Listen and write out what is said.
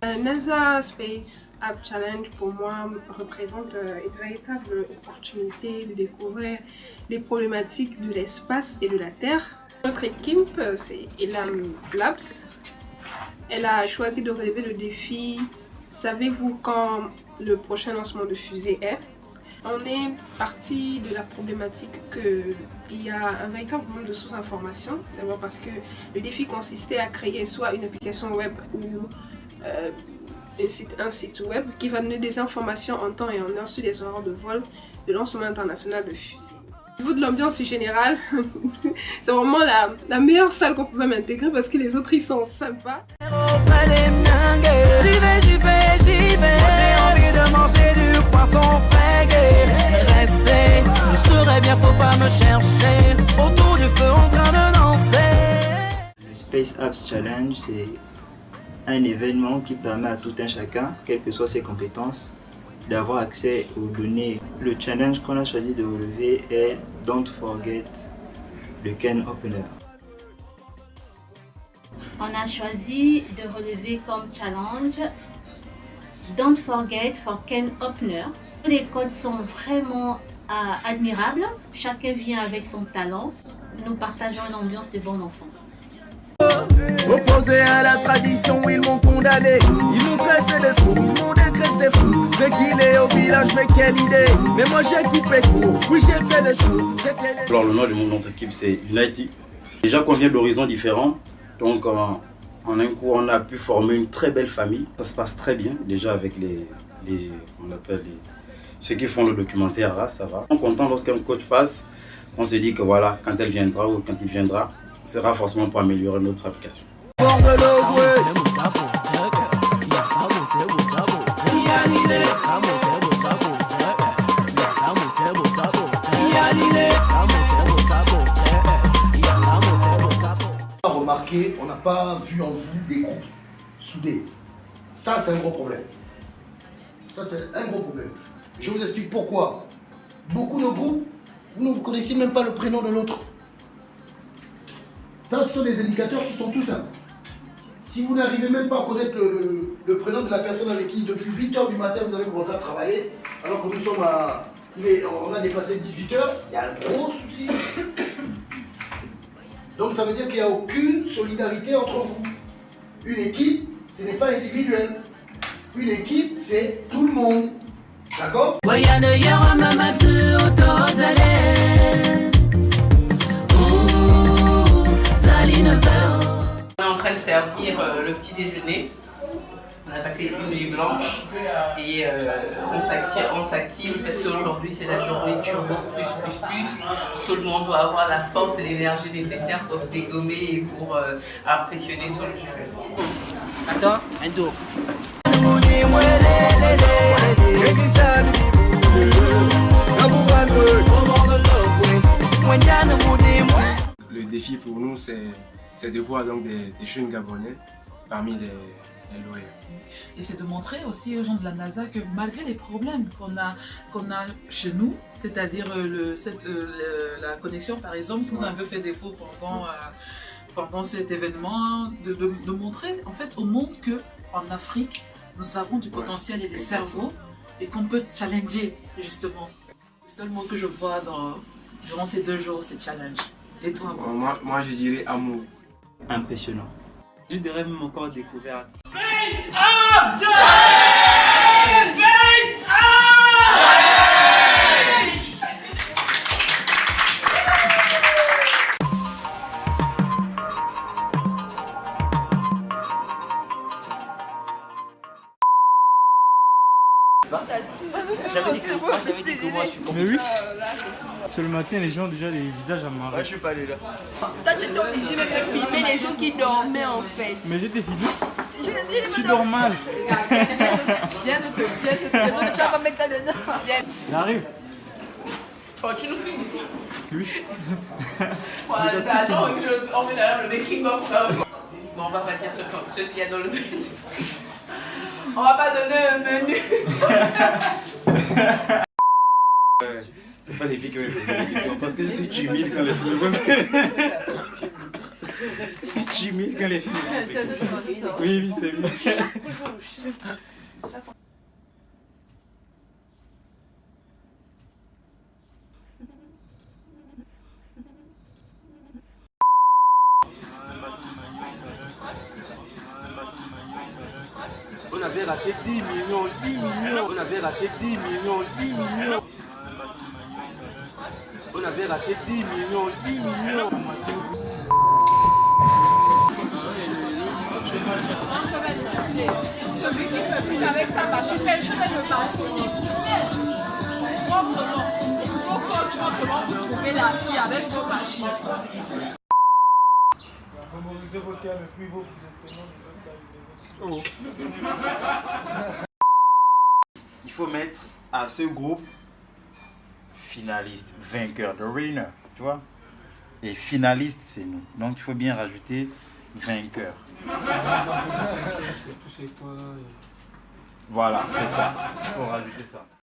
NASA Space App Challenge pour moi représente une véritable opportunité de découvrir les problématiques de l'espace et de la Terre. Notre équipe, c'est Elam Labs. Elle a choisi de relever le défi « Savez-vous quand le prochain lancement de fusée est ?» On est parti de la problématique qu'il y a un véritable manque de sous-informations, c'est vrai parce que le défi consistait à créer soit une application web ou un site web qui va donner des informations en temps et en heure sur les horaires de vol de lancement international de fusée. Au niveau de l'ambiance générale, c'est vraiment la meilleure salle qu'on pouvait m'intégrer parce que les autres ils sont sympas. Le Space Apps Challenge, c'est un événement qui permet à tout un chacun, quelles que soient ses compétences, d'avoir accès aux données. Le challenge qu'on a choisi de relever est Don't Forget le Can Opener. On a choisi de relever comme challenge Don't Forget for Can Opener. Les codes sont vraiment admirables. Chacun vient avec son talent. Nous partageons une ambiance de bon enfant. Opposés à la tradition, ils m'ont condamné. Ils m'ont traité de tout, ils m'ont décrété fou. C'est qu'il est au village, mais quelle idée. Mais moi j'ai coupé court, oui j'ai fait le sou. Alors le nom de notre équipe c'est United. Déjà qu'on vient d'horizons différents, donc en un coup on a pu former une très belle famille. Ça se passe très bien déjà avec ceux qui font le documentaire là, ça va. On est content lorsqu'un coach passe, on se dit que voilà, quand elle viendra ou quand il viendra, sera forcément pour améliorer notre application. Remarquez, on n'a pas vu en vous des groupes soudés. Ça, c'est un gros problème. Ça, c'est un gros problème. Je vous explique pourquoi. Beaucoup de groupes, vous ne connaissez même pas le prénom de l'autre. Ça, ce sont des indicateurs qui sont tout simples. Si vous n'arrivez même pas à connaître le prénom de la personne avec qui, depuis 8 h du matin, vous avez commencé à travailler, alors que nous sommes on a dépassé 18 h, il y a un gros souci. Donc ça veut dire qu'il n'y a aucune solidarité entre vous. Une équipe, ce n'est pas individuel. Une équipe, c'est tout le monde. D'accord ? On est en train de servir le petit déjeuner. On a passé une nuit blanche et on s'active parce qu'aujourd'hui c'est la journée turbo plus. Tout le monde doit avoir la force et l'énergie nécessaire pour se dégommer et pour impressionner tout le jeu. Attends, un dos. Le défi pour nous c'est de voir donc des jeunes Gabonais parmi les lauréats. Et c'est de montrer aussi aux gens de la NASA que malgré les problèmes qu'on a chez nous, c'est-à-dire la connexion par exemple, qui nous a un peu fait défaut pendant cet événement, de montrer en fait au monde qu'en Afrique, nous avons du potentiel et des cerveaux et qu'on peut challenger justement. Le seul mot que je vois durant ces 2 jours, c'est challenge. Et toi? Moi je dirais amour. Impressionnant. Je dirais même encore découverte. Face up, Challenge! Face J'avais dit que moi je suis Mais oui. Ce le matin, les gens déjà les visages à marrer. Ouais, je suis pas allé là. Toi, tu étais obligé même de filmer les gens qui dormaient en fait. Mais j'étais filmé. Tu dors mal. Viens, tu vas pas mettre ça dedans. J'arrive. Oh, tu nous filmes ici? Oui. Attends, on fait d'ailleurs le making of. Bon, on va pas dire ce qu'il y a dans le menu. On va pas donner un menu. C'est pas les filles qui me posent des questions parce que je suis timide quand les filles me posent. C'est timide quand les filles. Tiens, je sors. Oui, oui, c'est mieux. On avait raté 10 millions, 10 millions. On avait raté 10 millions, 10 millions. On avait raté 10 millions, 10 millions. Je vais le manger. Celui qui peut plus avec sa machine, mais je vais le martiner. Proprement. Il faut continuer seulement vous trouver là, si avec vos machines. Mémorisez vos termes et puis vous êtes tellement Il faut mettre à ce groupe finaliste, vainqueur, the winner, tu vois. Et finaliste, c'est nous. Donc il faut bien rajouter vainqueur. Voilà, c'est ça. Il faut rajouter ça.